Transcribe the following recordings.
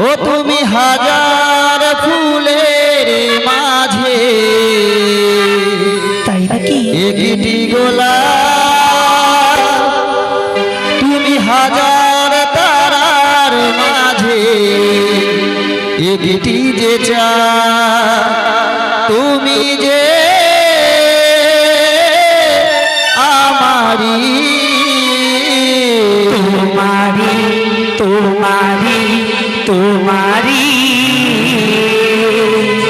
ও তুমি হাজার ফুলের মাঝে তাই নাকি? একটি গোলাপ, তুমি হাজার তারার মাঝে একটি যে চাঁদ, তুমি যে আমারি তোমারি তোমারি তোমারি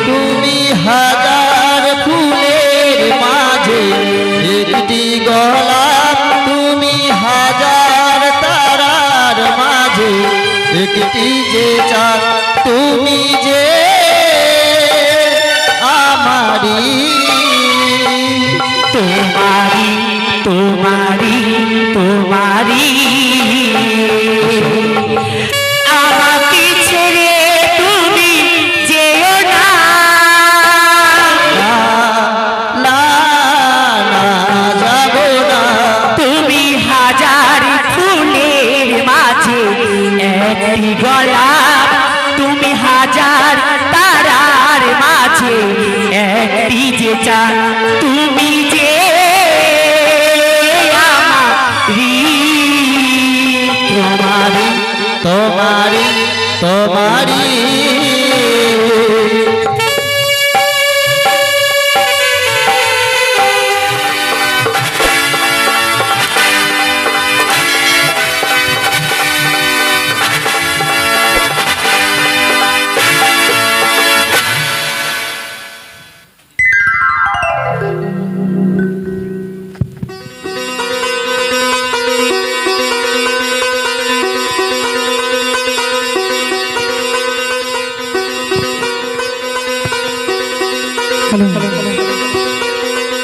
তুমি হাজার ফুলের মাঝে একটি গোলাপ, তুমি হাজার তারার মাঝে একটি যে চাঁদ, তুমি যে আমারি তোমারি তোমারি তোমারি আমাকে ছেড়ে তুমি যেও না, না না যাব না, তুমি হাজার ফুলের মাঝে একটি গোলাপ, তুমি হাজার তারার মাঝে একটি যে চাঁদ, তুমি যে আমারি তোমারি তোমারি তোমারি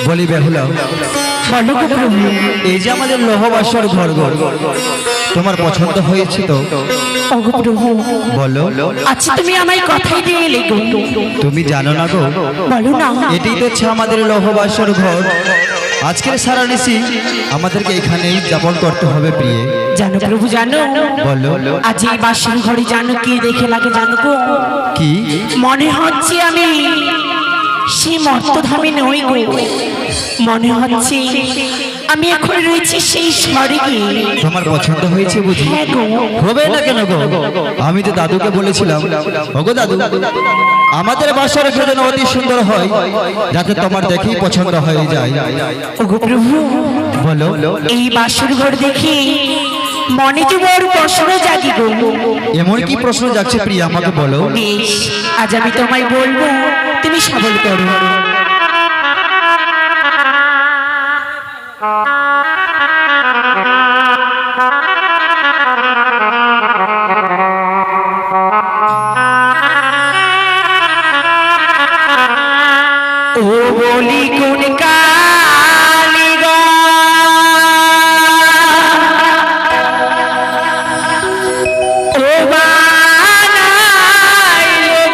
বলি বেহুলা, বলো গো প্রভু। এই যে আমাদের লোহবাসর ঘর তোমার পছন্দ হয়েছে তো? ওগো প্রভু, বলো। আচ্ছা তুমি আমায় কথাই দিয়ে এলে গো। তুমি জানো না গো, বলো না। এটাই তো হচ্ছে আমাদের লোহবাসর ঘর। আজকের সারা নিশি আমাদেরকে এখানেই যাপন করতে হবে প্রিয়ে। জানো প্রভু জানো, বলো। আজ এই বাসন ঘরে জানো কি দেখে লাগে জানো গো? কি? মনে হচ্ছে আমি সেই মর্তধামে নই গো, মনে হচ্ছে আমি এখন রয়েছি সেই স্বর্গে। তোমার পছন্দ হয়েছে বুঝি? হ্যাঁ গো। হবে না কেন গো? আমি তো দাদুকে বলেছিলাম, ওগো দাদু, আমাদের বাসর ঘর যেন অতি সুন্দর হয়, যাতে তোমার দেখেই পছন্দ হয়ে যায়। ওগো প্রভু, বলো। এই বাসর ঘর দেখে মনে যে বড় প্রশ্ন জাগি গো। এমন কি প্রশ্ন যাচ্ছে প্রিয়া, আমাকে বলো। বেশ, আজ আমি তোমায় বলবো, তুমি সবল করো। ও বলি কোন কালি গো, ও বানাই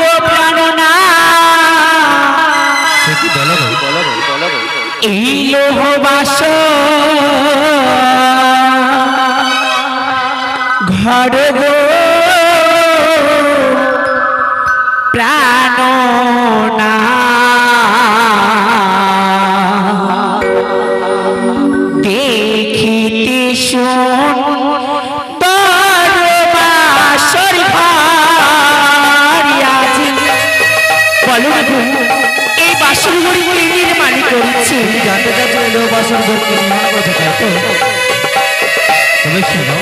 গো প্রাণনা, এই লোহবাস ঘর গো প্রাণনা, দেখিতে সুন্দর বাসর ঘর আজ। বলো না গো, এই বাসর ঘর কে নির্মাণ করেছে? জানতে চাচ্ছি লোহবাসর ঘর কি নির্মাণ করেছে, তাই তো? তবে শোনো,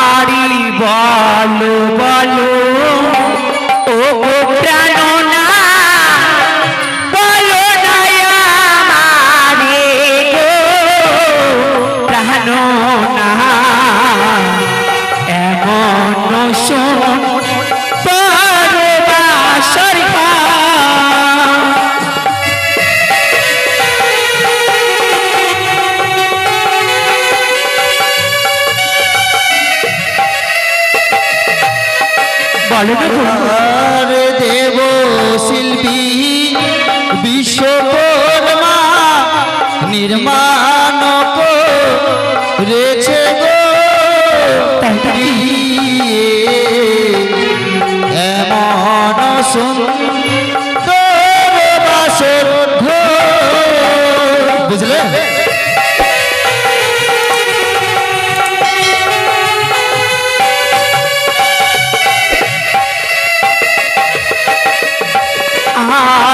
আরি বলো বলো ও প্রাণনা, বলো না আমারে গো প্রাণনা, এমন শোন পরবাসর বলো না গো। আর দেব শিল্পী বিশ্বকর্মা নির্মাণ করেছে গো এমন সুন্দর বাসর ঘর। বুঝলে?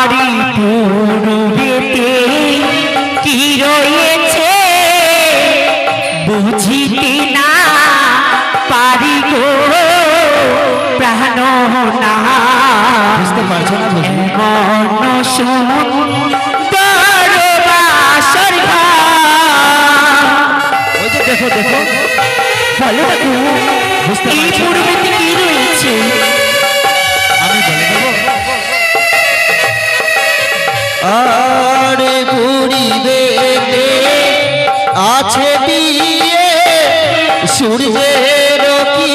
আরি পূর্বেতে কি রয়েছে বুঝিতে না পারি গো প্রাণ না। বুঝতে পারছো না? এমন সুন্দর বাসর ঘর। ওই যে দেখো দেখো, বলো দেখো বুঝতে এই পারছো না? পূর্বেতে কি রয়েছে? আমি বলে দেবো। আরে পূর্বেতে আছে বিয়ে সূর্যের কি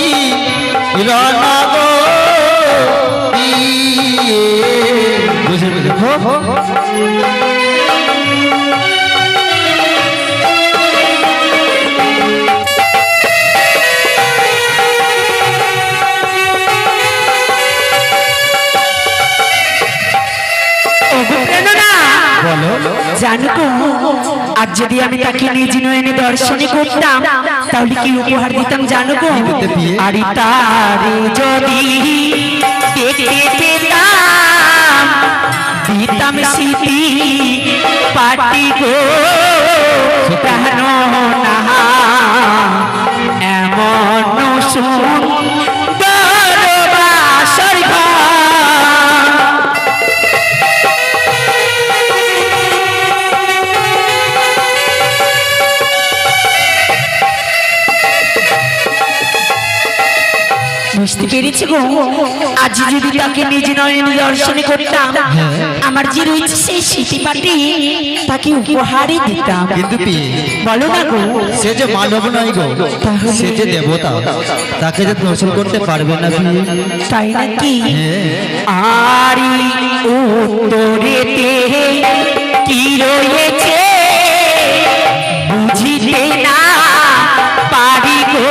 রণগ বিয়ে। বুঝলে? দেখো বলো। জানো তো, আর যদি আমি তাকে নিজ নয়নে দর্শনে করতাম তাহলে কি উপহার দিতাম জানো গো? দিতে বিয়ে? আরে তারে যদি দেখতে পেতাম দিতাম স্মৃতি পাটি গো প্রাণ না। এমন সুন্দর বাসর ঘর। বুঝতে পেরেছি গো, আজ যদি তাকে নিজ নয়নে দর্শনে করতাম আমার যে রয়েছে সেই স্মৃতিপাটি তাকে উপহারই দিতাম। কিন্তু বিয়ে বলো না গো, সে যে মানব নয় গো, সে যে দেবতা, তাকে যে দর্শন করতে পারবে না বিয়ে। তাই নাকি? হ্যাঁ। আরি উত্তরেতে কি রয়েছে বুঝিতে না পারি গো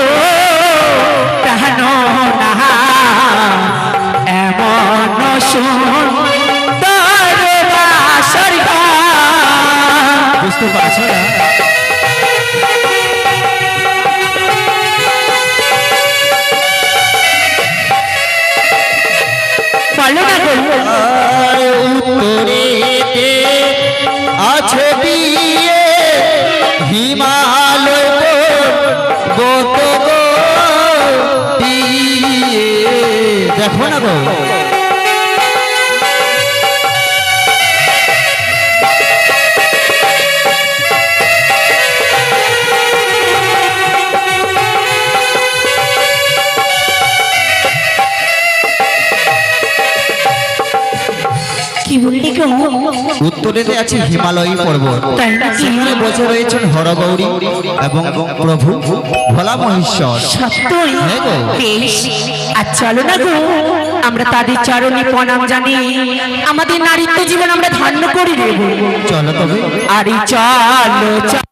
প্রাণ না। এমন সুন্দর বাসর ঘর। বুঝতে পারছো না? বলো না গো, আর উত্তরেতে আছে বিয়ে হিমালয় পর্বত গো বিয়ে। দেখো না গো, কি বললি গো? উত্তরেতে আছে হিমালয় পর্বত, তাই নাকি? সেখানে বসে রয়েছেন হরগৌরী এবং প্রভু ভোলা মহেশ্বর। সত্যই? হ্যাঁ গো। বেশ, আর চলো না গো আমরা তাদের চরণে প্রণাম জানিয়ে আমাদের নারীত্ব জীবন আমরা ধন্য করে দেব। চলো তবে। আরে চলো চলো।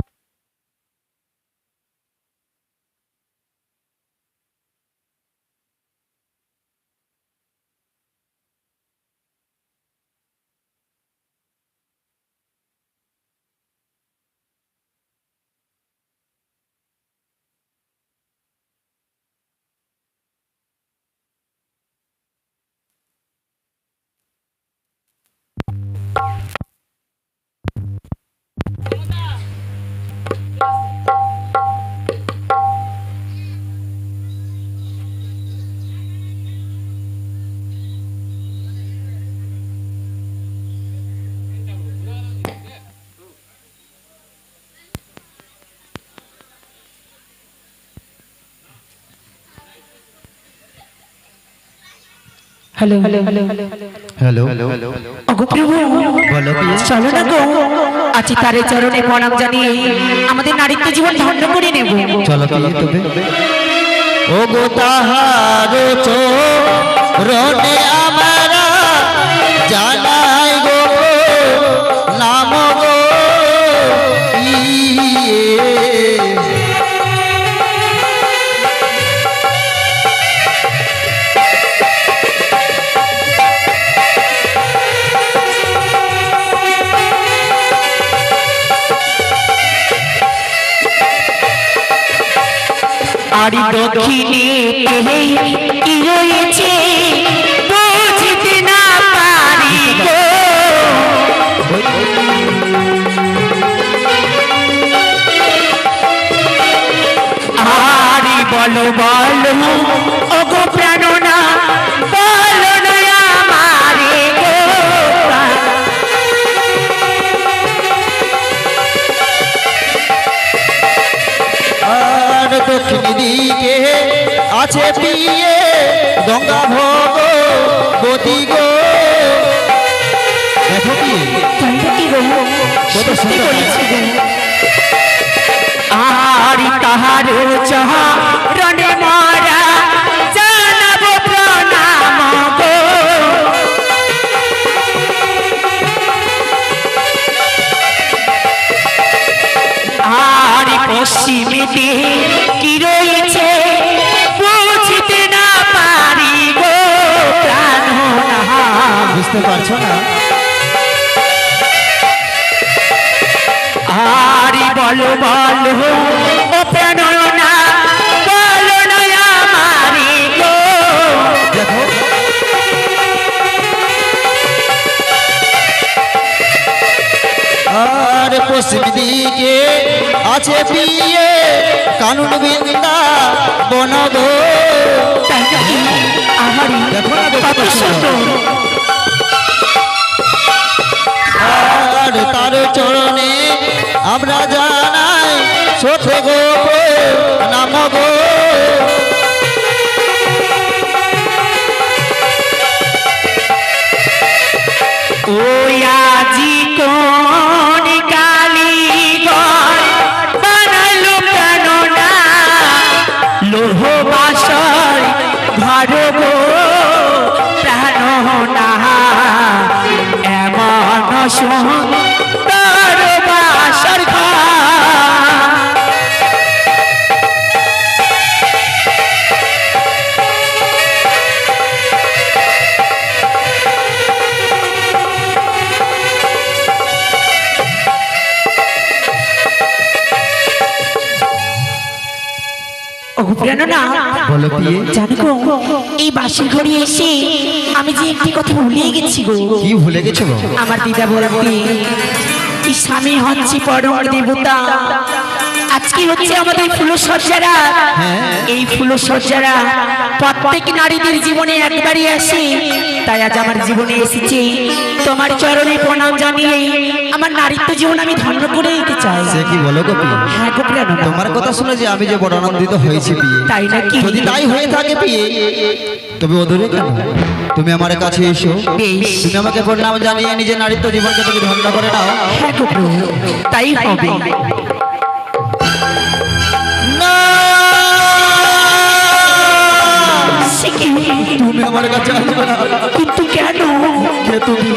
হ্যালো হ্যালো হ্যালো হ্যালো, ওগো প্রভু, বলো কি? চলো না গো আজ তারে চরণে প্রণাম জানিয়ে আমাদের নারীত্ব জীবন ধন্য করে নেব। চলো তবে। ও গো তাহার চরণে আমরা জানাই গো নাম গো আর দক্ষিণে কি রয়েছে বুঝতে না পারি গো। আরে বলো বলো ওগো প্রাণনা বলো না আমারে গো। আর দক্ষিণ দিকে আছে পিয়ে গঙ্গা ভগবতী গো। দেখো কি কি গো কত সত্যি সুন্দর। বলেছি গো। আর তাহার চরণে মারা জানাব প্রণাম গো। আর পশ্চিমেতে কি রয়েছে বুঝতে না পারি গো প্রাণনা। বুঝতে পারছো না? আরে বলো বলো ও প্রাণনা বলো না আমারে গো। দেখো আর পশ্চিম দিকে আছে পিয়ে কানুন বৃন্দা বন গো। তাই নাকি? আমারই দেখো না কত সুন্দর। আর তার চরণে আমরা জানাই সথে গো নাম গো। ওই আজি কোন কালী গড় বানালো প্রাণনা লোহ বাসর ঘর গো প্রাণনা। এমন সুন্দর বাসর ঘর। প্রেরণা বলো পিয়ে জানো গো এই বাসের ঘরে এসে আমি যে একটি কথা ভুলিয়ে গেছি গো। কি ভুলে গেছো গো? আমার দিদা বলতে এই স্বামী হচ্ছে পরম দেবতা। আজকে হচ্ছে আমাদের ফুলসজ্জারা। এই ফুলসজ্জারা প্রত্যেক নারীদের জীবনে একবারই আসে। তাই আজ আমার জীবনে এসেছে তোমার চরণে প্রণাম জানিয়ে আমার নারীত্ব জীবন আমি ধন্য করে দিতে চাই। সে কি বলো গো পিয়ে? হ্যাঁ গো প্রেরণা। তোমার কথা শুনে যে আমি যে বড় আনন্দিত হয়েছি পিয়ে। তাই নাকি? যদি তাই হয়ে থাকে পিয়ে তবে ওদূরে কেন তুমি আমার কাছে এসো। বেশ। তুমি আমাকে প্রণাম জানিয়ে নিজের নারীত্ব জীবনকে তুমি ধন্য করে নাও। হ্যাঁ গো প্রভু, তাই হবে। না, সে কি? তুমি আমার কাছে আসবে না। কিন্তু কেন? কে তুমি?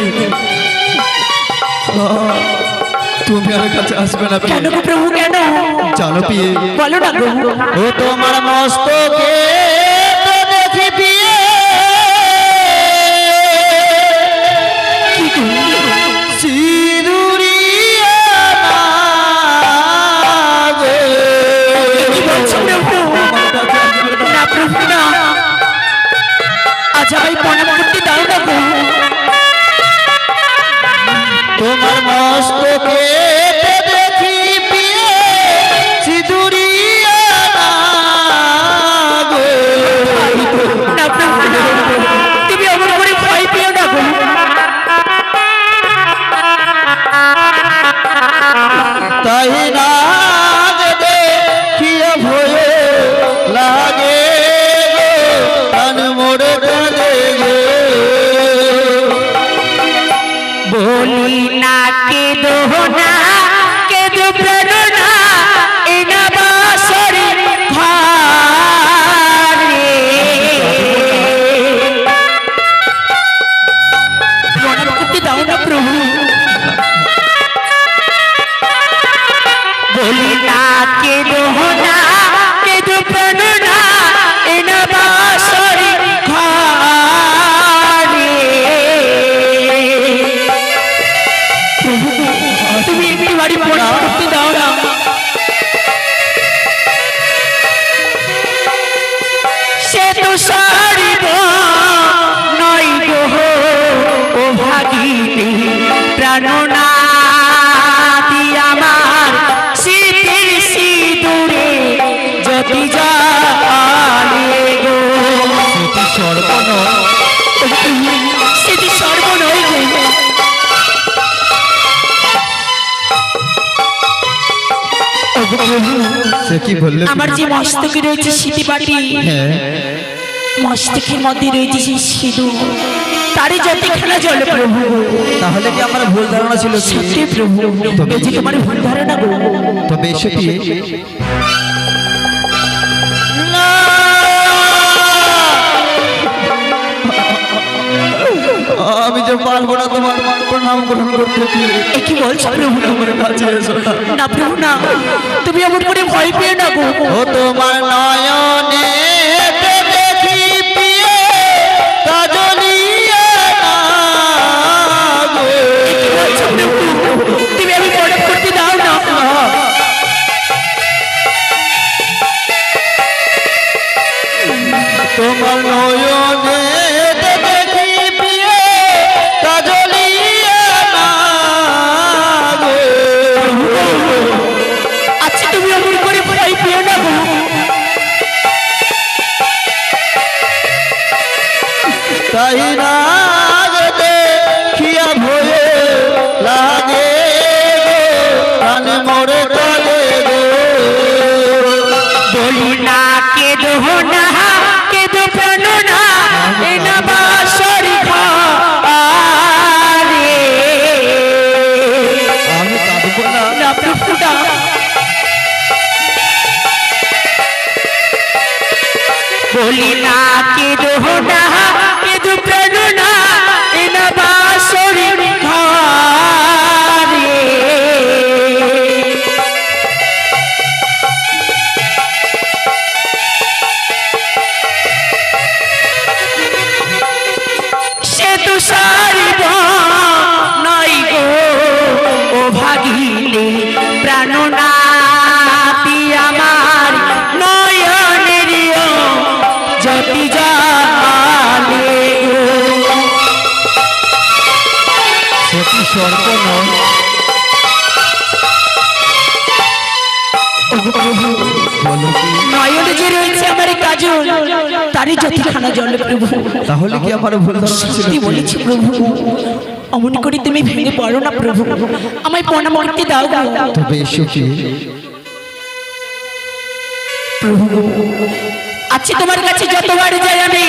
তুমি আমার কাছে আসবে না পিয়ে। কেন গো প্রভু কেন? জানো পিয়ে বলো না গো। ও তোমার মস্তকে তো দেখি পিয়ে কি গো? সিঁদুরিয়া গো। কি বলছো প্রভু? না প্রভু না, আজ আমায় প্রণাম করতে দাও না গো। তোমার মস্তকে দেখি পিয়ে সিঁদুরিয়া গো। না প্রভু না, তুমি অমন করে ভয় পেও না গো। তাই না দেখিয়া ভয় লাগে গো, প্রাণ মোরে কাঁদে গো। বলি না কেঁদো না, কেঁদো প্রেরণা এই না বাসর ঘরে। প্রণাম করতে দাও না প্রভু। বলি না কেঁদো না, কেঁদো প্রেরণা এই না বাসর ঘরে। তুমি একটি বাড়ি প্রণাম করতে দাও না। ওগো প্রভু, সে কি বললে? আমার যে মস্তকে রয়েছে সিঁথিবাটি, হ্যাঁ, মস্তকের মধ্যে রয়েছে সেই সিঁদুর, তারই যতখানা জলে প্রভু। তাহলে কি আমার ভুল ধারণা ছিল? কি? সত্যি প্রভু, এই যে তোমার ভুল ধারণা গো। তবে এসে কি আমি যে পারবো না তোমার প্রণাম গ্রহণ করতে। এ কি বলছো প্রভু? তোমার কাছে এসো না। না প্রভু না, তুমি এমন করে ভয় পেও না গো। ও তোমার নয়নে দেখি পিয়ে কাজলিয়া না গো। কি বলছো প্রভু? তুমি আমি প্রণাম করতে দাও না। তোমার নয়নে দেখি পিয়ে কাজলিয়া না গো। আচ্ছা তুমি এমন করে ভয় পেও না গো। তাই না দেখিয়া ভয়ে লাগে প্রাণ মরে কালে গো। বলি না কেঁদো না, কেঁদো প্রাণ না, এ না বাঁশরি ঘরে। আমি কাঁদবো না। না প্রভু না, বলি না কেঁদো না, কেঁদো প্রাণ না, এ না বাঁশরি ঘরে। সে তো সারিব নয় গো, ও ভাগিলে প্রাণনাথি আমার নয়নের জ্যোতি জালে গো। সতী স্বর্গ নয়। বলো কি? নয়নে যে রয়েছে আমার কাজল, তারই যতখানা জলে প্রভু। তাহলে কি আমার ভুল ধারণা ছিল? সত্যি বলেছি প্রভু, অমন করে তুমি ভেঙে পড়ো না প্রভু, আমায় প্রণাম করতে দাও গো। তবে এসো কি প্রভু আচ্ছা, তোমার কাছে যতবার যাই আমি,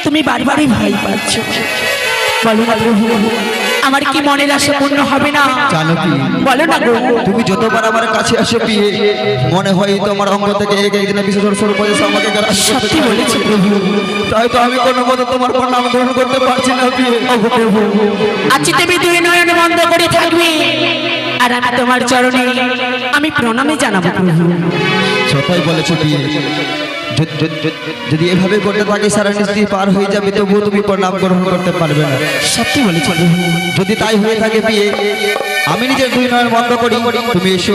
তুমি বারবারই ভয় পাচ্ছ। বলো না প্রভু, আমার কি মনের আশা পূর্ণ হবে না? জানো কি? বলো না গো। তুমি যতবার আমার কাছে আসো পিয়ে মনে হয় তোমার অঙ্গ থেকে এক একদিনে বিশেষ স্বরূপ আমাকে গ্রাস করতে সত্যি চায়। বলেছি প্রভু। তাই তো আমি কোনো মতো তোমার প্রণাম গ্রহণ করতে পারছি না পিয়ে। ওগো প্রভু, আচ্ছা তুমি দুই নয়ন বন্ধ করে থাকবে, আর আমি তোমার চরণে আমি প্রণামে জানাবো প্রভু। সবাই বলেছো পিয়ে যদি এভাবে করতে থাকে সারা নিশ্চিত পার হয়ে যাবে, তবুও তুমি প্রণাম গ্রহণ করতে পারবে না। সত্যি বলেছি প্রভু। যদি তাই হয়ে থাকে পিয়ে, আমি নিজের দুই নয়ন বন্ধ করি, তুমি এসো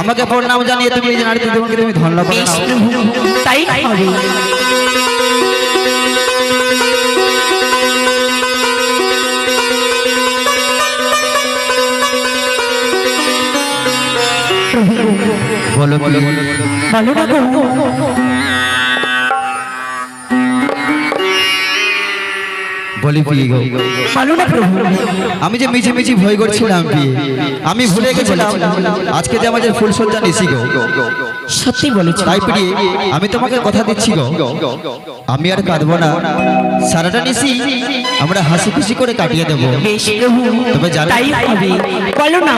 আমাকে প্রণাম জানিয়ে তুমি নিজের নারীতে তোমাকে তুমি ধন্য করে বেশ নাও। প্রভু, তাই হবে। বলো কি? বলো না গো। বলি পিয়ে গো, বলো না প্রভু। আমি যে মিছি মিছি ভয় করছিলাম পিয়ে, আমি ভুলে গেছিলাম আজকে যে আমাদের ফুলসজ্জা নিশি গো। সত্যি বলেছি। তাই প্রিয়ে আমি তোমাকে কথা দিচ্ছি গো, আমি আর কাঁদবো না, সারাটা নিশি আমরা হাসি খুশি করে কাটিয়ে দেবো। বেশ প্রভু, তবে জানো, তাই হবে। বলো না।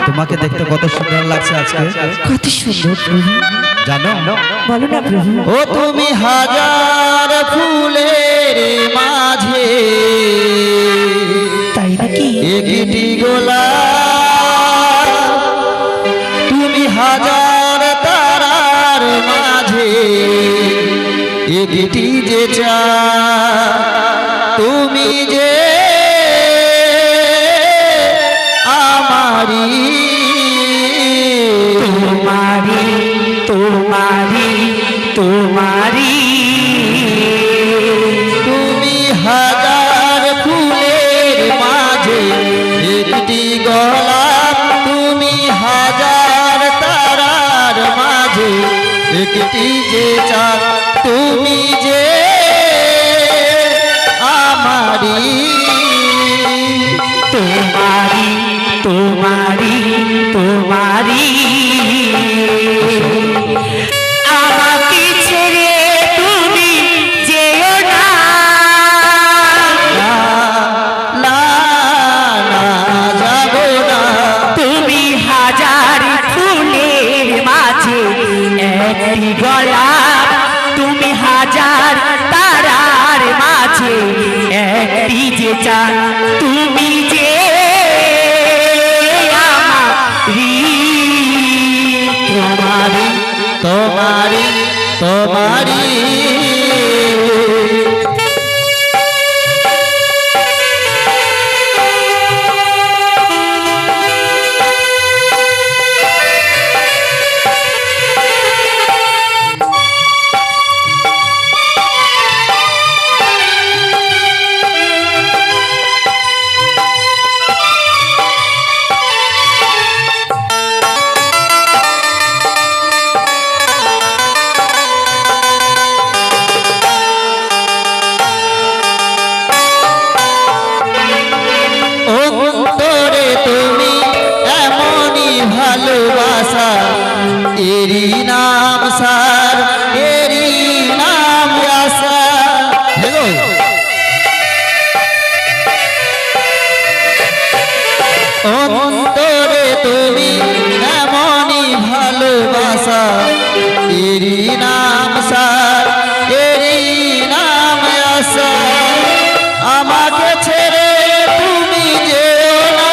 তোমাকে দেখতে কত সুন্দর লাগছে আজকে, কত সুন্দর প্রভু। জানো? বলো না প্রভু। ও তুমি হাজার ফুলের মাঝে তাই নাকি? একটি গোলাপ, তুমি হাজার তারার মাঝে একটি যে চাঁদ, তুমি যে আমারি তোমারি তোমারি তোমারি। তুমি হাজার ফুলের মাঝে একটি গোলাপ, তুমি হাজার তারার মাঝে একটি যে চাঁদ, তুমি যে আমারি তোমারি তোমারি তোমারি। আমাকে ছেড়ে তুমি যেও না, না না যাব না। তুমি হাজার ফুলের মাঝে একটি গোলাপ, তুমি হাজার তারার মাঝে একটি যে চাঁদ, তুমি যে আমারি, তোমারি তোমারি অন্তরে তুমি এমনই ভালোবাসা, এরই নাম সার, এরই নাম আশা। হ্যালো, অন্তরে তুমি এমনই ভালোবাসা, এরই নাম সার, এরই নাম আশা। আমাকে ছেড়ে তুমি যেও না,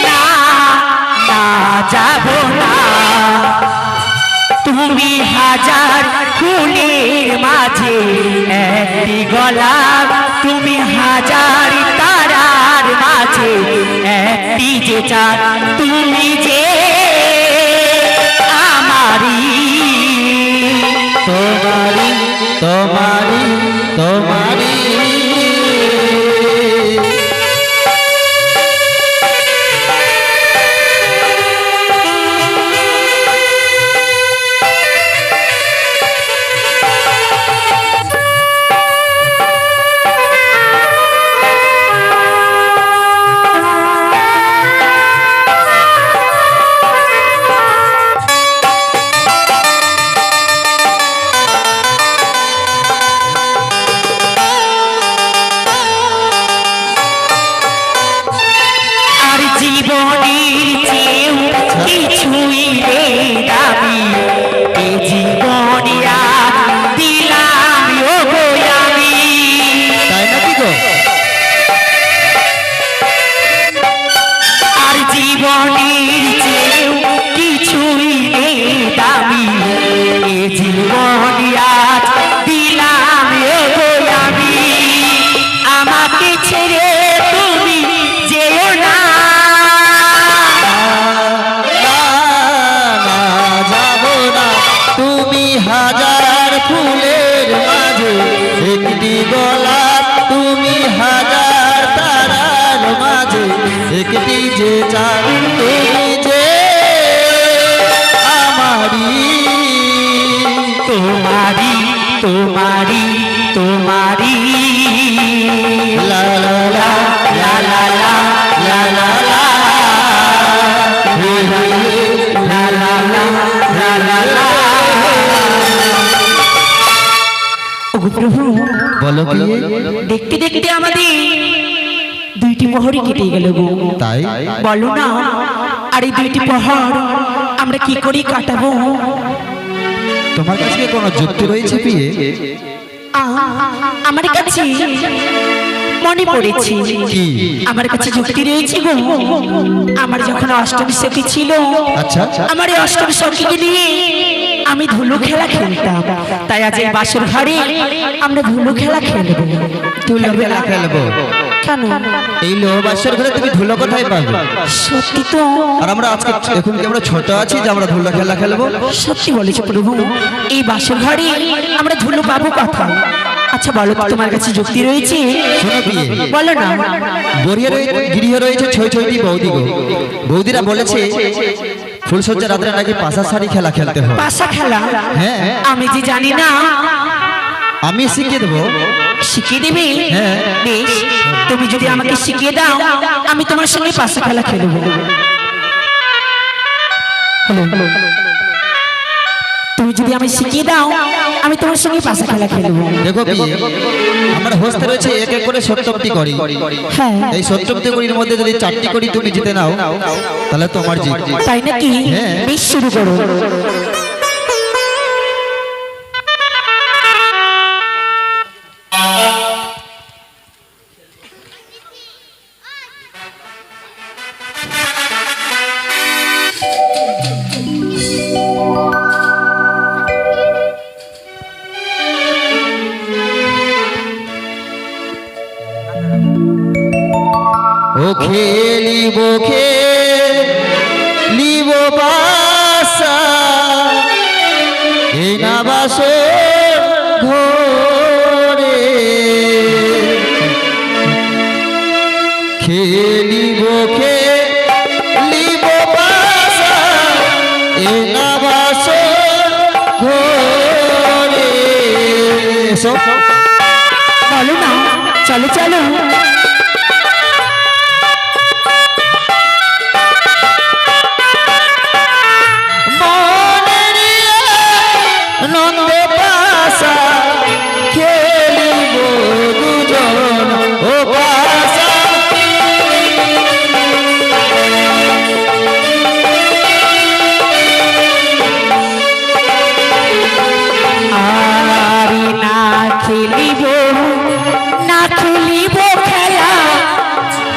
না না যাব না। তুমি হাজার ফুলের মাঝে একটি গোলাপ, তুমি হাজার তারার মাঝে একটি যে চাঁদ, তুমি যে আমারি, তোমারি তোমারি তোমারি। আর জীবনের চেয়েও কিছুই রে দাবি, এ জীবনে আর দিলাম ও গো আমি। তাই নাকি গো? আর জীবনের চেয়েও কিছুই রে দাবি, এ জীবনে আর দিলাম ও গো আমি। আমাকে ছেড়ে তুমি যেও না, না না যাব না। তুমি হাজার ফুলের মাঝে একটি গোলাপ, তুমি হাজার তারার মাঝে একটি যে চাঁদ, তুমি যে আমারি, তোমারি তোমারি তোমারি। লা লা লা লা লা লা লা লা লা, হে হে হে, লা লা লা লা লা লা। ওগো প্রভু, বলো কি? দেখতে দেখতে আমাদের দুইটি প্রহরই কেটে গেল গো। তাই বলো না, আর এই দুইটি প্রহর আমরা কি করে কাটাবো? তোমার কাছে কি কোনো যুক্তি রয়েছে পিয়ে? আমার কাছে মনে পড়েছে, কি? আমার কাছে যুক্তি রয়েছে গো। আমার যখন অষ্টম সখী ছিল, আচ্ছা আমার এই অষ্টম সখীকে নিয়ে আমি ধুলো খেলা খেলতাম। তাই আজ এই বাসর ঘরে আমরা ধুলো খেলা খেলবো। ধুলো খেলা খেলবো? কেন? এই লোহবাসের ঘরে তুমি ধুলো কোথায় পাবে? সত্যি তো। আর আমরা আজকে এখন কি আমরা ছোট আছি যে আমরা ধুলো খেলা খেলবো? সত্যি বলেছো প্রভু, এই বাসর ঘরে আমরা ধুলো পাবো কোথায়? আচ্ছা বলো তো, তোমার কাছে যুক্তি রয়েছে? শোনো বিয়ে, বলো না। গৃহে রয়েছে ছয় ছয়টি বৌদি গো। বৌদিরা বলেছে ফুলসজ্জা রাত্রে নাকি পাশা শাড়ি খেলা খেলতে হয়। পাশা খেলা? হ্যাঁ। আমি যে জানি না। আমি শিখিয়ে দেবো। শিখিয়ে দেবে? হ্যাঁ। বেশ, তুমি যদি আমাকে শিখিয়ে দাও, আমি তোমার সঙ্গে পাশা খেলা খেলবো। হ্যালো, তুমি যদি আমি শিখিয়ে দাও আমি তোমার সঙ্গে পাশা খেলা খেলবো। দেখো কি আমার হোস্ট রয়েছে এক এক করে 70টি করি। হ্যাঁ, এই 70টি করির মধ্যে যদি 4টি করি তুমি জিতে নাও তাহলে তোমার জিত। তাই নাকি? হ্যাঁ। বেশ, শুরু করো। ও খেলিব খেলিব বাসা এই না বাসো ঘরে খেলিব খেলিব বাসা এই না বাসো ঘরে বলো না, চলো চলো। নন্দ পাশা খেলিব দুজন ও পাশা আর না খেলিব খেলা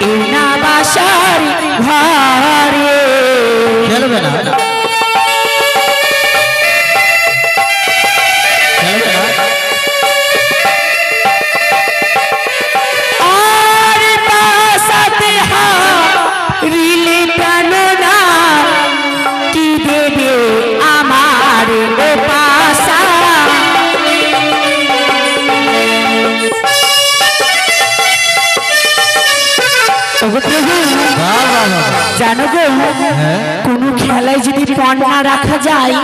এই না বাসার ঘরে। খেলবে না আর বাসাতে হারিলে প্রাণ না কি দেবে আমার ও পাশা। ওগো প্রভু, জানো গো, কোনো খেলায় যদি পণ না রাখা যায়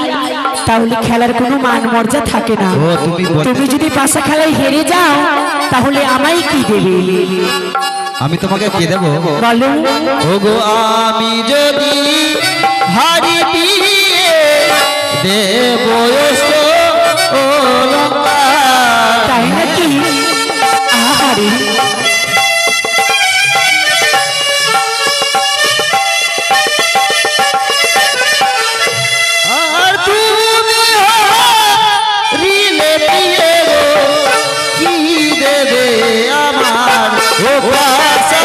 তাহলে খেলার কোনো মান মর্যাদা থাকে না। ও, তুমি যদি পাশা খেলায় হেরে যাও তাহলে আমায় কি দেবে? আমি তোমাকে কে দেবো? বলো। ওগো আমি যদি হারি দিয়ে দেব তাই নাকি? আরে আর তুমি হারিলে দিয়ে কি দেবে আমার ও পাশা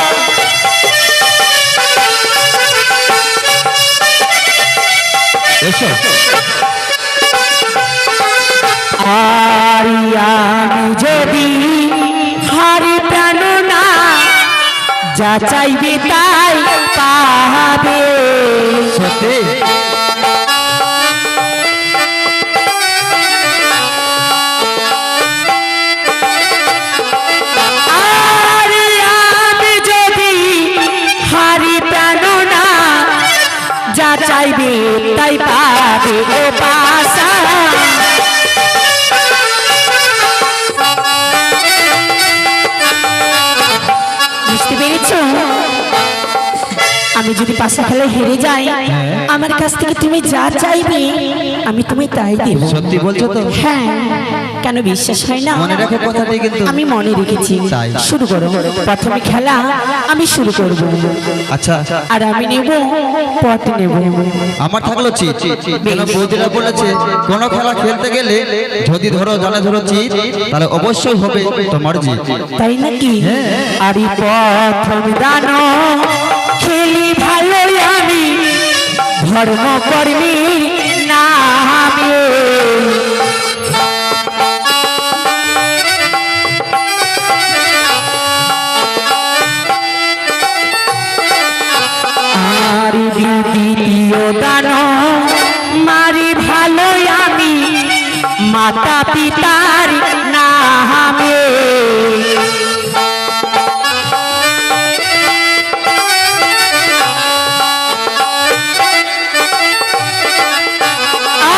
এসো আর আমি যদি হারি প্রাণ না যা চাইবে তাই পাবে। সত্যি আর আমি যদি হারি প্রাণ না যা চাইবে তাই পাবে ও পাশা। বুঝতে পেরেছো? আমি যদি পাশা খেলায় হেরে যাই আমার কাছ থেকে তুমি যা চাইবে আমি তুমি তাই দেব। সত্যি বলছো তো? হ্যাঁ, কেন বিশ্বাস হয় না? মনে রাখো কথাটি কিন্তু। আমি মনে রেখেছি। তাই। শুরু করো, প্রথমে খেলা আমি শুরু করব। আচ্ছা আর আমি নেব পট নেব। আমার থাকলো চিট। কেন বৌদিরা বলেছে কোন খেলা খেলতে গেলে যদি ধরো জানে ধরো চিট তাহলে অবশ্যই হবে তোমার জিত। তাই নাকি? আর এই প্রথম দান খেলি ভালো আমি ধর্ম কর্মী নামে। আর দ্বিতীয় দান মারি ভালো আমি মাতা পিতার নামে।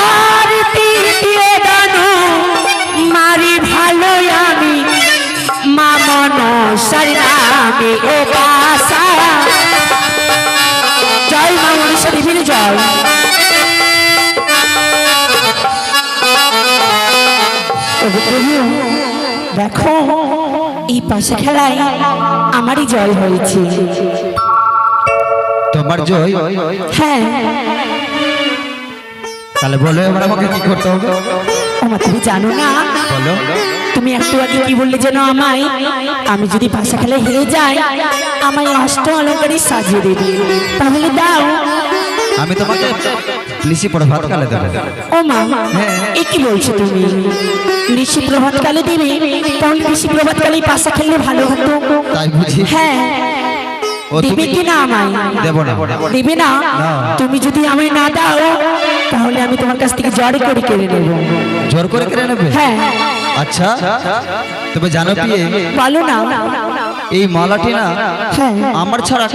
আর তৃতীয় দান মারি ভালো আমি মা মনসার নামে ও পাশা। জয় মা মনসা দেবীর জয়। ওগো প্রভু, দেখো এই পাশে খেলায় আমারই জয় হয়েছে। তোমার জয়? হ্যাঁ। তাহলে বলো এবার আমাকে কি করতে হবে? ওমা তুমি জানো না? বলো। তুমি একটু আগে কি বললে যেন আমায়, আমি যদি পাশা খেলায় হেরে যাই আমায় অষ্ট অলঙ্কারে সাজিয়ে দেবে, তাহলে দাও। আমি তোমাকে নিশি প্রভাত কালে দেবো। ও মা, এ কি বলছো তুমি? নিশি প্রভাত কালে দেবে? তাহলে নিশি প্রভাত কালে পাশা খেললে ভালো হতো। তাই বুঝি? হ্যাঁ। দেবে কি না আমায়? দেব না। দেবে না? তুমি যদি আমায় না দাও তাহলে আমি তোমার কাছ থেকে জোর করে কেড়ে নেব। জোর করে কেড়ে নেবে? হ্যাঁ। আচ্ছা, তবে জানো কি, বলো না। এই মালাটি না আমার ছাড়া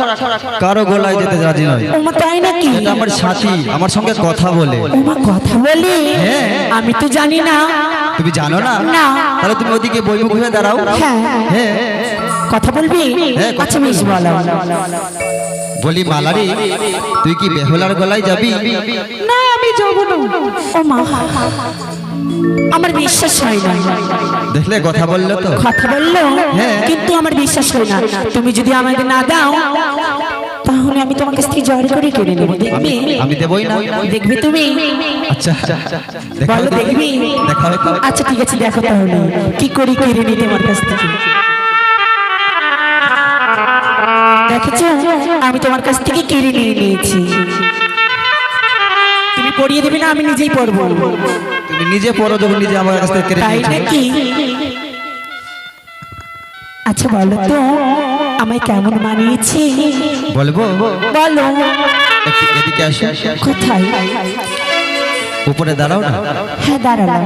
কারো গলায় যেতে রাজি নয়। ওমা তাই নাকি? এটা আমার সাথী, আমার সঙ্গে কথা বলে। ওমা কথা বলে? আমি তো জানি না। তুমি জানো না? না। তাহলে তুমি ওদিকে বইমুখ হয়ে দাঁড়াও। হ্যাঁ। হ্যাঁ। কথা বলবি? আচ্ছা বেশ, বলো। বলি মালারি, তুই কি বেহুলার গলায় যাবি? না, আমি যাব না। ও মা, আমার বিশ্বাস হয় না। দেখলে কথা বললো তো? কথা বললো, কিন্তু আমার বিশ্বাস হয় না। তুমি যদি আমাকে না দাও তাহলে আমি তোমার কাছ থেকে জোর করে কেড়ে নেব। দেখবে? আমি দেবই না। দেখবে তুমি? আচ্ছা, বলো দেখবি? দেখাবে তো? আচ্ছা ঠিক আছে, দেখো তাহলে কি করি কেড়ে নিতে আমার কাছ থেকে। দেখেছো, আমি তোমার কাছ থেকে কেড়ে নিয়ে নিয়েছি। তুমি পড়িয়ে দেবে না? আমি নিজেই পড়বো। তুমি নিজে পড়ো, যখন নিজে আমার কাছ থেকে কেড়ে তাই নিয়েছো। নাকি? আচ্ছা বলো তো, আমায় কেমন মানিয়েছে? বলবো? বলো। একটু এদিকে আসো। কোথায়? উপরে দাঁড়াও না। হ্যাঁ দাঁড়ালাম।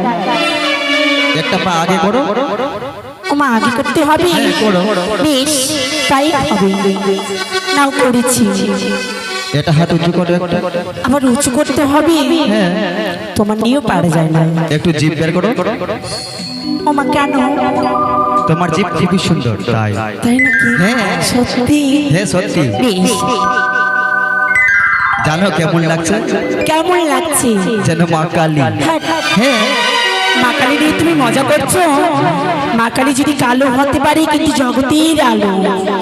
একটা পা আগে করো। ওমা আগে করতে হবে? বেশ, তাই হবে। নাও করেছি। এটা হাত উঁচু করো একটা। আবার উঁচু করতে হবে? তোমার নিয়েও পারা যায় না। একটু জিভ বের করো। ওমা কেন? তোমার জিভ খুবই সুন্দর তাই। তাই নাকি? সত্যি? হ্যাঁ সত্যি। বেশ। জানো কেমন লাগছে? কেমন লাগছে? যেন মা কালী। হ্যাঁ। মা কালী নিয়ে তুমি মজা করছো? মা কালী যদি কালো হতে পারে কিন্তু জগতের আলো।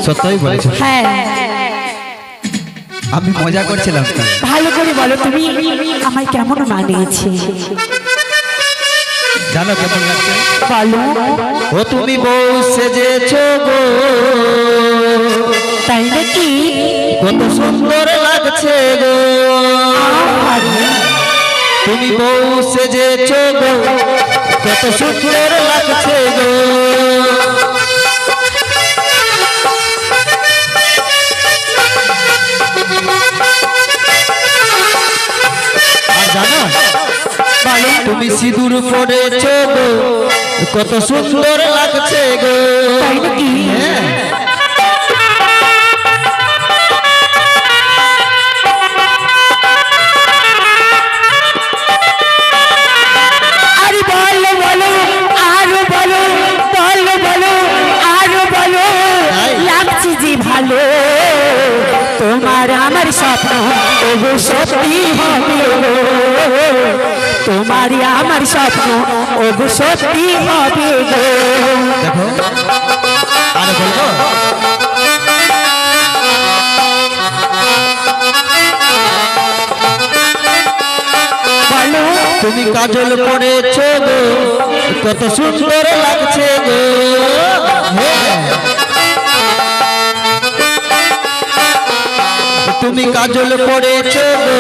সত্যই বলেছো। হ্যাঁ। আমি মজা করছিলাম। ভালো করে বলো তুমি আমায় কেমন মানিয়েছে? জানো কেমন লাগছে? বলো। ও তুমি বউ সেজেছো গো, তাই নাকি? কত সুন্দর লাগছে গো। তুমি বউ সেজেছো গো, কত সুন্দর লাগছে গো। আর জানো, তুমি সিঁদুর পড়েছো গো, কত সুন্দর লাগছে গো। তাই নাকি? আরে বলো বলো, আরো বলো, বলো বলো, আরো বলো। লাগছে যে ভালো, তোমার আমার স্বপ্ন ওগো সত্যি হবে গো। তোমারই আমার স্বপ্ন ওগো সত্যি হবে গো। দেখো, আরে বলবো? বলো। তুমি কাজল পড়েছো গো, কত সুন্দর লাগছে গো। তুমি কাজল পড়েছো গো,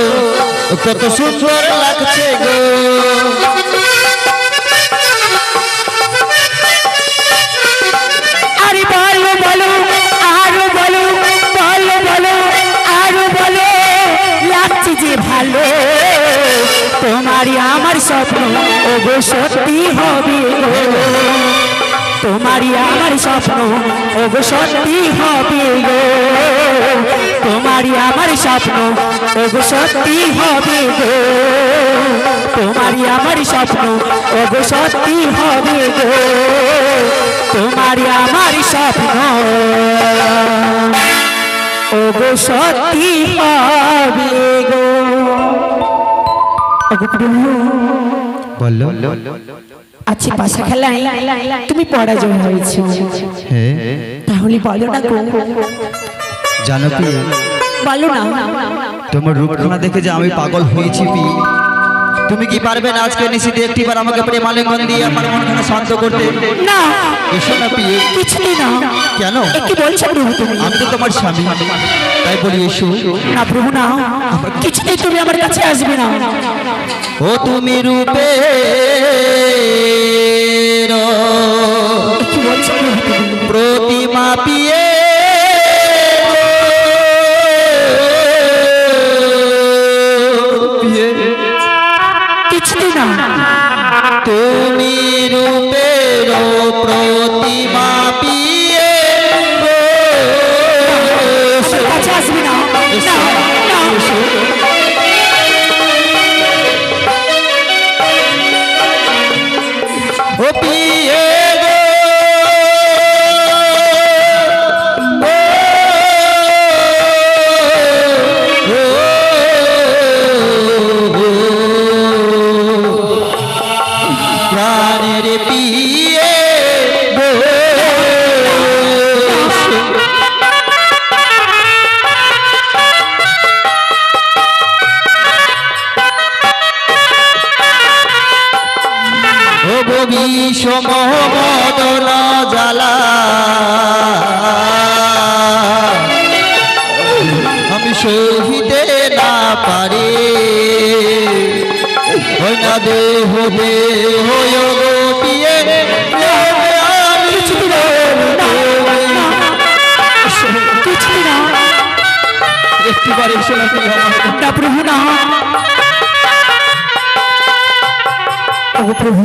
কত সুন্দর লাগছে গো। আরে বলো বলো, আরো বলো, বলো বলো, আরো বলো। লাগছে যে ভালো, তোমারই আমার স্বপ্ন ওগো সত্যি হবে গো। তোমারই আমার স্বপ্ন ওগো সত্যি হবে গো। তোমারই আমার স্বপ্ন ওগো সত্যি হবে গো। তোমারই আমার স্বপ্ন ওগো সত্যি হবে গো। তোমারই আমার স্বপ্ন ওগো সত্যি হবে গো। ওগো প্রভু, বললো আজকে পাশা খেলায় তুমি পরাজয় হয়েছো, হ্যাঁ তাহলে বলো না গো, জানো পি, বলো না। তোমার রূপখানা দেখে যে আমি পাগল হয়েছি পি। তুমি কি পারবে না আজকে নিশিতে একটিবার আমাকে প্রেম আলিঙ্গন দিয়ে আমার মনখানা শান্ত করতে? না, এসো না পি। কিছুই না। কেন? কি বলছো প্রভু তুমি? আমি তো তোমার স্বামী, তাই বলি এসো। না প্রভু না, কিছুতেই তুমি আমার কাছে আসবে না। ও তুমি রূপে কি বলছো প্রভু তুমি? প্রতিমা পিয়ে কিছুতেই না। তুমি রূপের প্রতিমা পিয়ে কাছে আসবে না। না, না। ও পিয়ে প্রাণের পিয়ে ও বিষম মদন জ্বালা আমি সহিতে না পারি, ওই না দেহ দেহ পিয়ে কিছুই না। একটিবার এসে না না প্রভু না। ও প্রভু,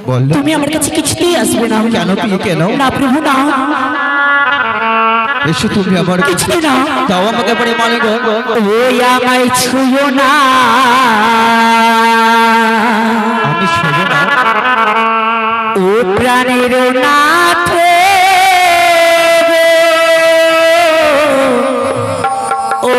বললো তুমি আমার কাছে কিছুতেই আসবে না। কেন পি, কেন? না প্রভু না, এসো তুমি আমার কাছে, কিছুতেই না। তাও আমাকে পরে মালিক ওই আমায় ছুঁয়ো না, আমি ছোব না। ও প্রাণের নাথ ও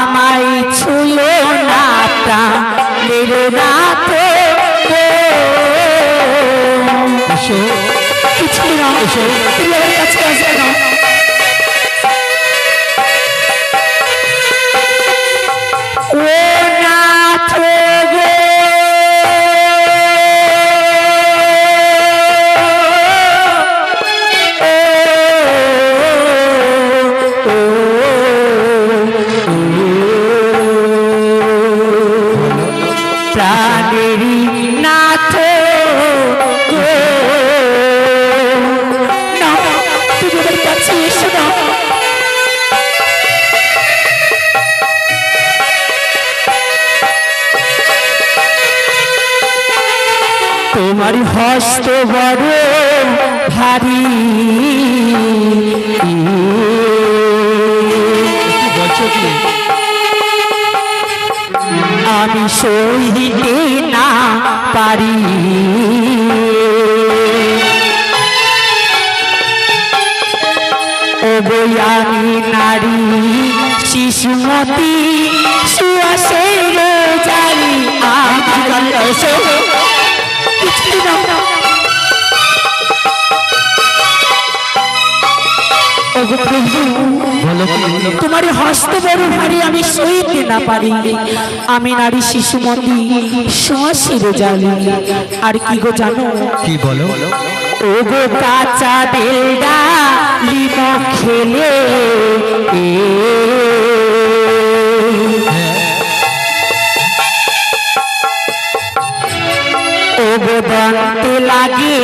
আমায় ছুঁয়ো না, প্রাণের নাথ এসো কিছুই না। তুমি আমার কাছে আসবে না। ও নাথ গো, প্রাণেরই নাথ গো, না তুমি আমার কাছে এসো না। তোমার হস্ত বড় ভারী, বলছো কি? আমি সহিতে না পারি, ও বই আমি নারী শিশুমতী সুয়াসের জারি তোমার হস্ত বড় ভারী, আমি সইতে না পারি, আমি নারী শিশুমতী সুয়াসের জালি। আর কি গো জানো? কি বলো? ও গো কাঁচা বেলডা লিম খেলে ও গো দন্তে লাগে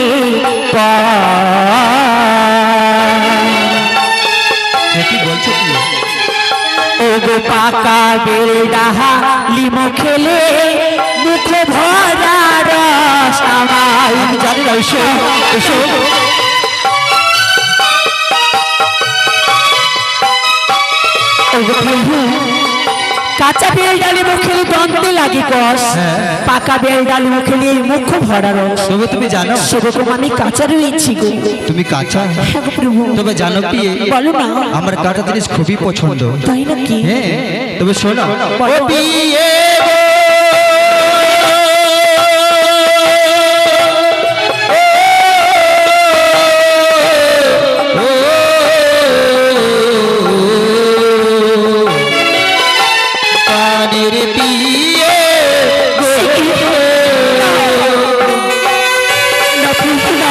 কি বলছো কি? ও গো পাকা বেলডা লিম খেলে মুখ ভরা রস আমায়। আমি জানি না। এসো এসো কাঁচা বেল ডালে মুখে দন্তে লাগে কষ, পাকা বেল ডালে মুখে মুখ ভরা রস। তবে তুমি জানো সেরকম আমি কাঁচা রয়েছি গো। তুমি কাঁচা? হ্যাঁ গো প্রভু। তবে জানো কি, বলো না। আমার কাঁচা জিনিস খুবই পছন্দ। তাই নাকি? হ্যাঁ, তবে শোনো। বলো। ও পিয়ে গো, কানের পিয়ে গো, না প্রভু না,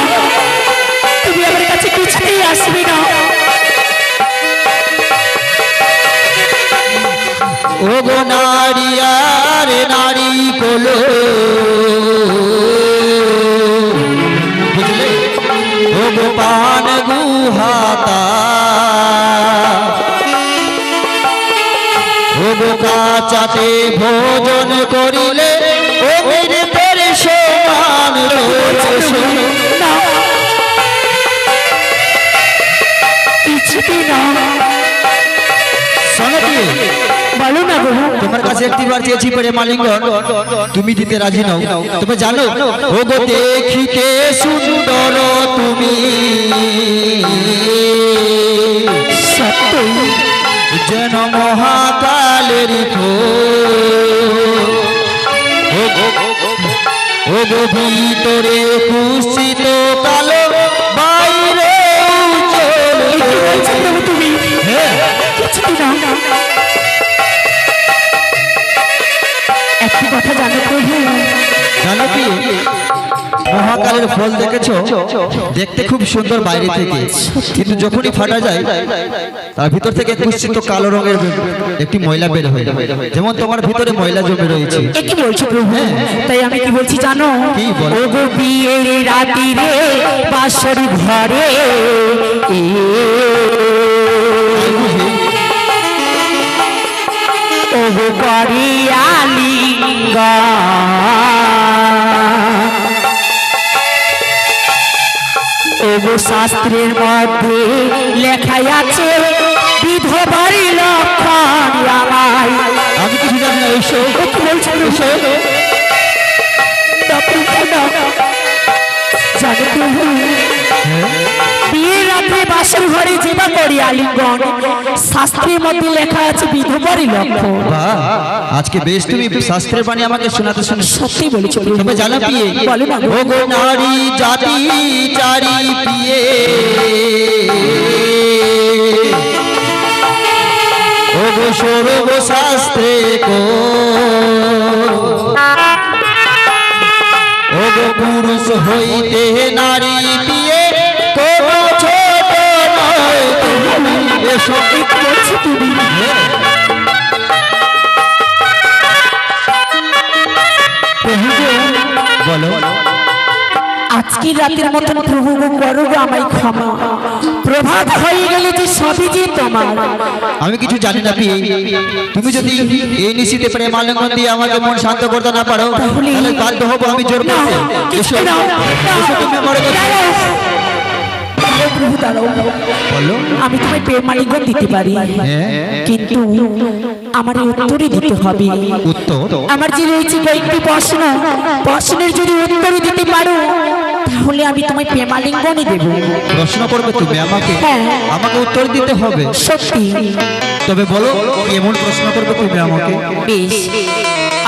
তুমি আমার কাছে কিছুতেই আসবে না। ও গো নারী আর নারী কোলো, বুঝলে? ও গো পান গুহাতা, ও গো কাচাতে ভোজন করিলে ও মৃতের সমান দোষ। না, কিছুতেই না। শোনো কি, বলো না গো। তোমার কাছে একটিবার চেয়েছি পরে মালিঙ্গন, তুমি দিতে রাজি নও। তবে জানো, ও গো দেখিতে সুন্দর তুমি, সত্যই যেন মহাকালের ও গো ভিতরে কুৎসিত কালো, বাইরে উজ্জ্বল। তুমি হ্যাঁ, কিছুতেই না। একটি কথা জানো প্রভু, জানো কি, মহাকালের ফল দেখেছো? দেখতে খুব সুন্দর বাইরে থেকে, কিন্তু যখনই ফাটা যায় তার ভিতর থেকে কুৎসিত কালো রঙের একটি ময়লা বের হয়, যেমন তোমার ভিতরে ময়লা জমে রয়েছে। এ কি বলছো প্রভু? তাই আমি কি বলছি জানো? কি বলো? ও গো বিয়ের রাতিরে বাসর ঘরে ও গো করিয়ালিঙ্গা, ও গো শাস্ত্রের মধ্যে লেখাই আছে বিধবার লক্ষণ আমায়। আমি কিছু জানি না, এসো। ও কি বলছো এসো? জানো প্রভু, বিয়ের রাত্রে বাসর ঘরে যেবা করি আলিঙ্গন, শাস্ত্রের মধ্যে লেখা আছে বিধবারই লক্ষণ। বাহ, আজকে বেশ তুমি শাস্ত্রের বাণী আমাকে শোনাতে শুনে। সত্যি বলেছো প্রভু। তবে জানো পিয়ে, বলো না গো। ও গো নারী জাতি চারি পিয়ে, ও গো সর্ব শাস্ত্রে কো, ও গো পুরুষ হইতে নারী পিয়ে কোনো ছোট নয় তুমি। এসো। কি বলছো তুমি? প্রভু গো, বলো। আজকে রাতের মতন প্রভু গো করো গো আমায় ক্ষমা। প্রভাত হয়ে গেলে যে সবই যে তোমার। আমি কিছু জানি না পিয়ে, তুমি যদি এই নিশিতে প্রেম আলিঙ্গন দিয়ে আমাকে মন শান্ত করতে না পারো, তাহলে বাধ্য হবো আমি জোর করতে। এসো, এসো তুমি আমার কাছে। প্রভু দাঁড়াও, বলো। আমি তোমায় প্রেম আলিঙ্গন দিতে পারি, কিন্তু আমার উত্তরই দিতে হবে। উত্তর? আমার যে রয়েছে কয়েকটি প্রশ্ন, প্রশ্নের যদি উত্তর দিতে পারো তাহলে আমি তোমায় প্রেম আলিঙ্গনই দেব। প্রশ্ন করবে তুমি আমাকে? হ্যাঁ। আমাকে উত্তর দিতে হবে? সত্যি? তবে বলো, এমন প্রশ্ন করবে তুমি আমাকে? বেশ।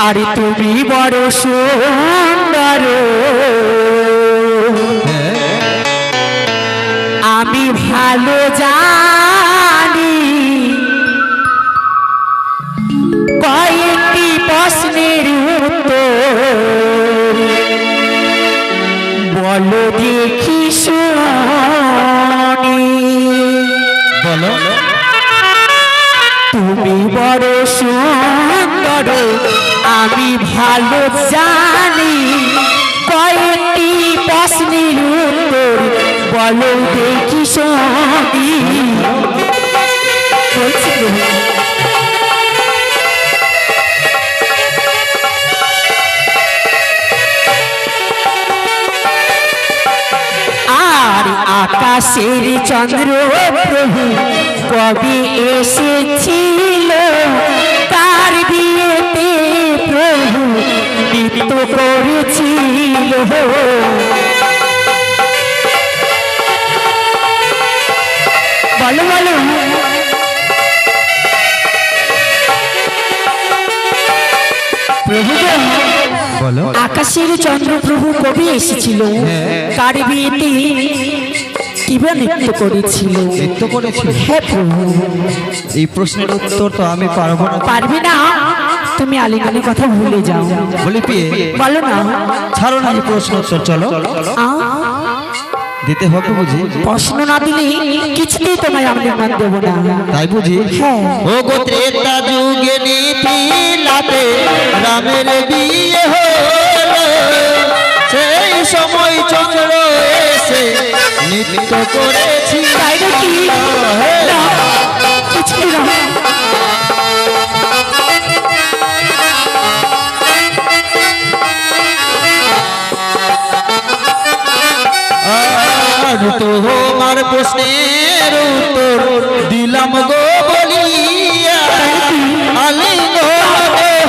আরে তুমি বড় সুন্দর, হ্যাঁ, আমি ভালো জানি, কয়েকটি প্রশ্নের উত্তর বলো দেখি শুনি। বলো। তুমি বড় সুন্দর, আমি ভালো জানি, কয়েকটি প্রশ্নের উত্তর বলো দেখি শুনি। বলছি তো। আর আকাশের চন্দ্র প্রভু কবে এসেছিল, তার নৃত্য করেছিল। বলো বলো প্রভু বলো। আকাশের চন্দ্রপ্রভু কবি এসেছিল, কার বিয়েতে কিবা নৃত্য করেছিল? নৃত্য করেছিল? হ্যাঁ প্রভু। এই প্রশ্নের উত্তর তো আমি পারবো না। পারবে না? তুমি আলিঙ্গনের কথা ভুলে যাও। বলি পিয়ে বলো না। ছাড়ো না এই প্রশ্ন উত্তর, চলো আ? দিতে হবে বুঝি। প্রশ্ন না দিলে কিছুতেই তোমায় আলিঙ্গন দেবো না। তাই বুঝি? হ্যাঁ। ও গো ত্রেতা যুগে নীতিলাতে রামের বিয়ে হলো, সেই সময় চন্দ্র এসে নৃত্য করেছি। তাই নাকি? না, কিছুই না। আর তোমার প্রশ্নের উত্তর দিলাম গো বলিয়া, আলিঙ্গন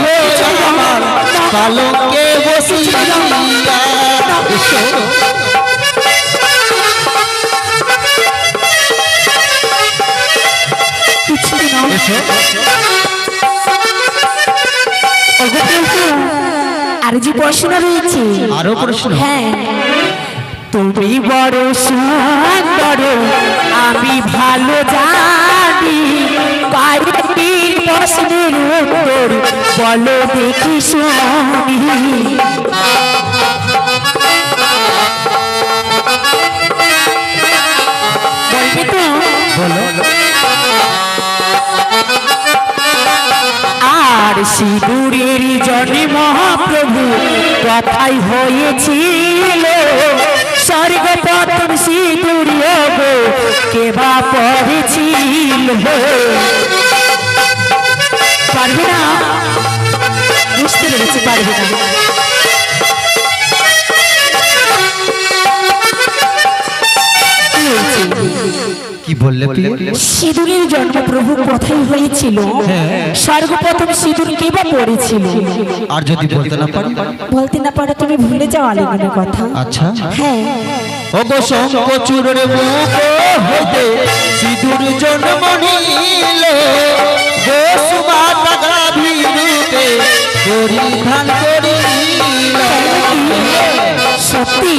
হয়ে আমার পালকে বসিয়া। এসো। কিছুই না। এসো। ওগো প্রভু, আর যে প্রশ্ন রয়েছে। আরো প্রশ্ন? হ্যাঁ। তুমি বড় সুন্দর আমি ভালো জানি, কয়েকটি প্রশ্নের উত্তর বলো দেখি শুনি। বলবে তো? বলো। আর সিঁদুরের জন্ম মহাপ্রভু কথাই হয়েছিল, স্বর্গ প্রথম সিঁদুর গো কেবা পড়েছিল। পারবে না? বুঝতে পেরেছি পারবে না। কি বললে পিয়ে? সিঁদুরের জন্ম প্রভু কথাই হয়েছিল, সর্বপ্রথম সিঁদুর কে বা পড়েছিল। আর যদি বলতে না পারি? বলতে না পারো তুমি ভুলে যাও আলিঙ্গনের কথা। আচ্ছা। হ্যাঁ। ও গো শঙ্খচূড়ের মুখ হইতে সিঁদুর জন্ম নিল, গো সুমাতা গাভী রূপে পরিধান করিল। সত্যি?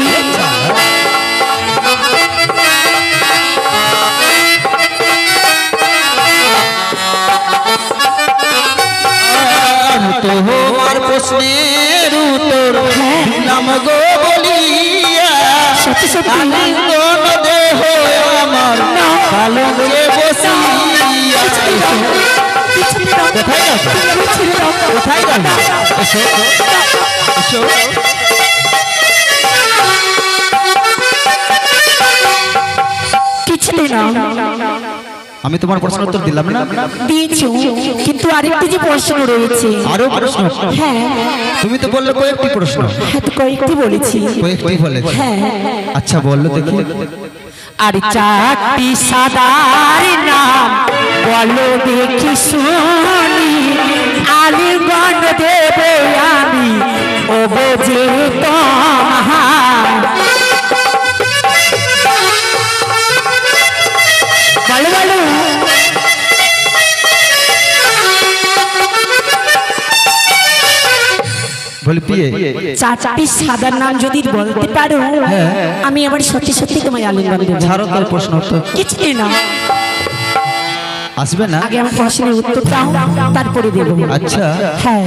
তোমার প্রশ্নের উত্তর দিলাম গো বলিয়া, সত্যি সত্যি? আলিঙ্গন দেহ আমার পালকে বসিয়া। কোথায় যাবে? কোথায় যাবে? এসো এসো। কিছুতে না। আমি তোমার প্রশ্ন উত্তর দিলাম না? দিয়েছো, কিন্তু আরেকটি যে প্রশ্ন রয়েছে। আরো প্রশ্ন? হ্যাঁ। তুমি তো বললে কয়েকটি প্রশ্ন। হ্যাঁ তো কয়েকটি বলেছি। কয়েকটি বলেছি? হ্যাঁ। আচ্ছা বললো দেখি। আর চারটি সাদার নাম বলো দেখি শুনি, আলিঙ্গন দেবে আমি ও বোঝে তোমার। বলো বলো। বলি পিয়ে চারটি সাদার নাম যদি বলতে পারো, আমি আবার সত্যি সত্যি তোমায় আলিঙ্গন দেবো। ছাড়ো তার প্রশ্ন উত্তর। কিছুই না। আসবে না? আগে আমার প্রশ্নের উত্তর দাও, তারপরে দেবো। আচ্ছা। হ্যাঁ।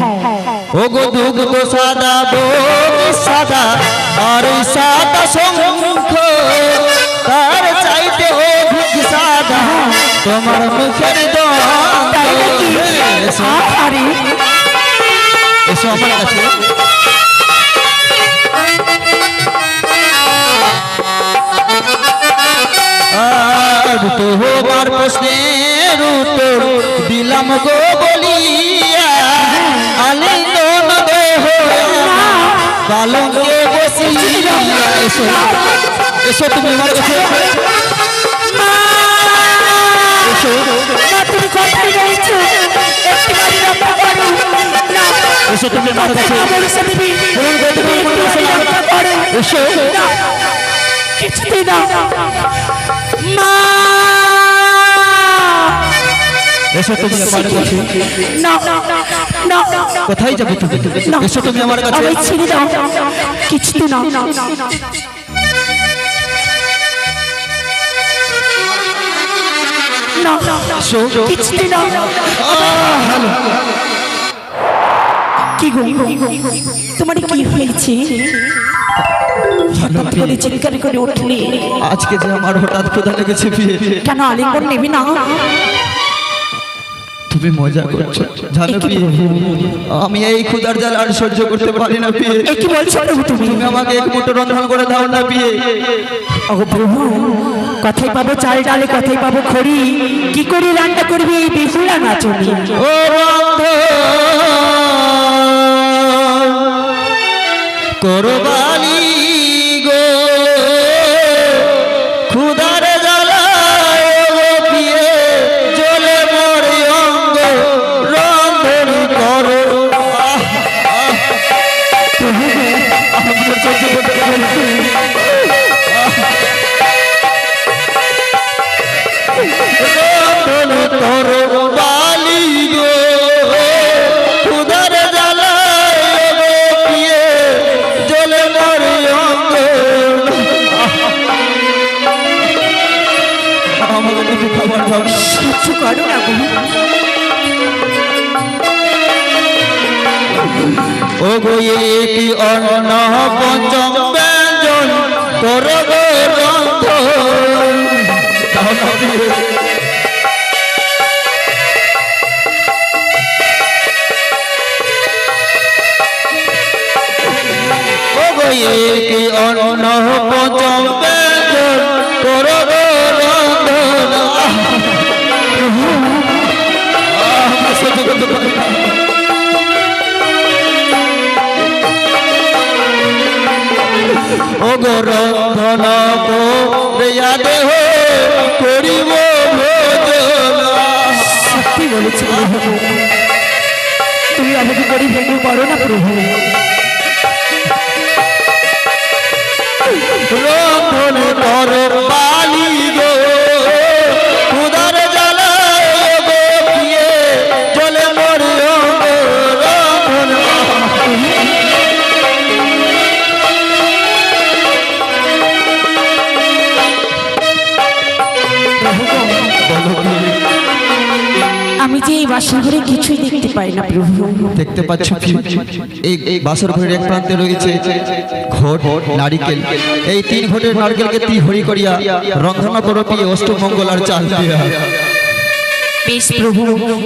ও গো দুগ্ধ সাদা বমি সাদা আর সাদা শঙ্খ, তার চাইতে অধিক সাদা তোমার মুখের তাই নাকি? এসো আরে এসো আমার কাছে। আর তোমার প্রশ্নের উত্তর দিলাম গো বলিয়া, আলিঙ্গন দেহ পালকে বসিয়া। এসো এসো তুমি আমার কাছে। এসো তুমি কোথায় রয়েছো? একটুখানি রক্ষা করো। না, এসো তুমি আমার কাছে ভরসা দিবি পূরণ করে দেবে আমার মনসা রক্ষা করে এসো না, কিছুতেই না মা এসো তুমি আমার কাছে না না কোথায় যাবে তুমি এসো তুমি আমার কাছে আমায় ছেড়ে দাও কিছুতে না না এসো কিছুতে না কি গো তোমার কি হয়েছে হঠাৎ করে চিৎকার করে উঠলে আজকে যে আমার হঠাৎ ক্ষুধা লেগেছে বিয়ে কেন আলিঙ্গন নেবে না তুমি মজা করছো জানো কি আমি এই ক্ষুধার জ্বালা আর সহ্য করতে পারি না বিয়ে এ কি বলছো প্রভু তুমি তুমি আমাকে এক মুঠো রন্ধন করে দাও না বিয়ে ওগো প্রভু কথাই পাবো চাল ডালে কথাই পাবো খড়ি কি করে রান্না করবে এই বেহুলা নাচনি ও বন্ধু করবালি গো ক্ষুধার জ্বালায় গো বিয়ে জ্বলে মরে অঙ্গ রন্ধন করো আমি সহ্য করতে পারছি রন্ধন করো বালি গো ক্ষুধার জ্বালায় গো বিয়ে জ্বলে মরে অঙ্গ আমাকে কিছু খাবার দাও না। কিছু করো না গো ও গো কি অন্ন পঞ্চম ব্যঞ্জন করব রন্ধন দাও না বিয়ে। ও গো কি অন্ন পঞ্চম ব্যঞ্জন করব রন্ধন আমি সহ্য করতে পারি না। ও গো রন্ধন করিয়া দেহ করিব ভোজন সত্যি বলেছি প্রভু তুমি আমাকে করে ভেঙে করো না প্রভু রন্ধন কর বালি গো ক্ষুধার জ্বালায় গো বিয়ে জ্বলে মরে অঙ্গ রন্ধন আমি যে এই বাসা ঘরে কিছুই দেখতে পাই না প্রভু দেখতে পাচ্ছ এই বাসর ঘরের এক প্রান্তে রয়েছে ঘট নারিকেল এই তিন ঘটের নারকেলকে তি হরি করিয়া রন্ধনা করো পিয়ে অষ্টমঙ্গল আর চাল দিয়া বেশ প্রভু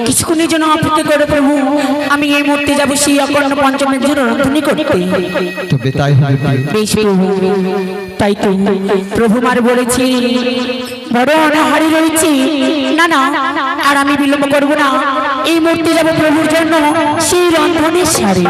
কিছুক্ষণের জন্য অপেক্ষা করো প্রভু আমি এই মুহূর্তে যাব সেই অকর্ণ পঞ্চমের জন্য রন্ধনী করতে তবে তাই হবে প্রিয়। বেশ প্রভু তাই তো প্রভু মার বলেছি বড় অনাহারি রয়েছে না না আর আমি বিলম্ব করব না এই মুহূর্তে যাব প্রভুর জন্য সেই রন্ধনের সারে